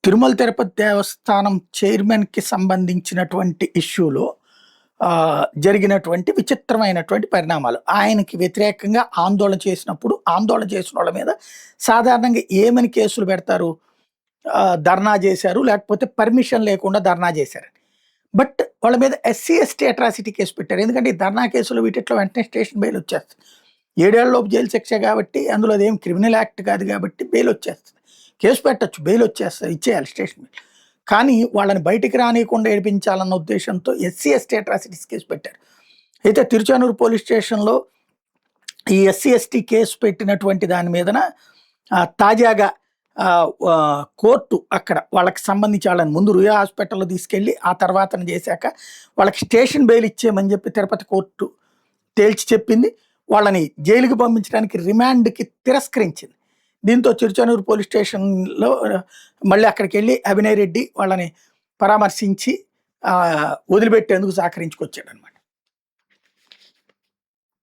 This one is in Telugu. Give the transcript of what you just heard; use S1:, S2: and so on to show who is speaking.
S1: తిరుమల తిరుపతి దేవస్థానం చైర్మన్‌కి సంబంధించినటువంటి ఇష్యూలో జరిగినటువంటి విచిత్రమైనటువంటి పరిణామాలు. ఆయనకి వ్యతిరేకంగా ఆందోళన చేసినప్పుడు, ఆందోళన చేసినోళ్ళ మీద సాధారణంగా ఏమని కేసులు పెడతారు? ధర్నా చేశారు, లేకపోతే పర్మిషన్ లేకుండా ధర్నా చేశారని. బట్ వాళ్ళ మీద ఎస్సీ, ఎస్టీ అట్రాసిటీ కేసు పెట్టారు. ఎందుకంటే ఈ ధర్నా కేసులు వీటిట్లో వెంటనే స్టేషన్ బెయిల్ వచ్చేస్తుంది. 7 ఏళ్లలోపు జైలు శిక్ష కాబట్టి, అందులో అదేం క్రిమినల్ యాక్ట్ కాదు కాబట్టి బెయిల్ వచ్చేస్తుంది. కేసు పెట్టొచ్చు, బెయిల్ వచ్చేస్తుంది, ఇచ్చేయాలి స్టేషన్ బెయిల్. కానీ వాళ్ళని బయటికి రానియకుండా ఏడిపించాలన్న ఉద్దేశంతో ఎస్సీ, ఎస్టీ అట్రాసిటీస్ కేసు పెట్టారు. అయితే తిరుచానూరు పోలీస్ స్టేషన్‌లో ఈ ఎస్సీ, ఎస్టీ కేసు పెట్టినటువంటి దాని మీదన తాజాగా కోర్టు అక్కడ వాళ్ళకి సంబంధించి వాళ్ళని ముందు రుయా హాస్పిటల్‌లో తీసుకెళ్ళి, ఆ తర్వాతన చేశాక వాళ్ళకి స్టేషన్ బెయిల్ ఇచ్చేయమని చెప్పి తిరుపతి కోర్టు తేల్చి చెప్పింది. వాళ్ళని జైలుకి పంపించడానికి రిమాండ్‌కి తిరస్కరించింది. దీంతో తిరుచానూరు పోలీస్ స్టేషన్‌లో మళ్ళీ అక్కడికెళ్ళి అభినయ్ రెడ్డి వాళ్ళని పరామర్శించి వదిలిపెట్టేందుకు సహకరించుకొచ్చాడనమాట.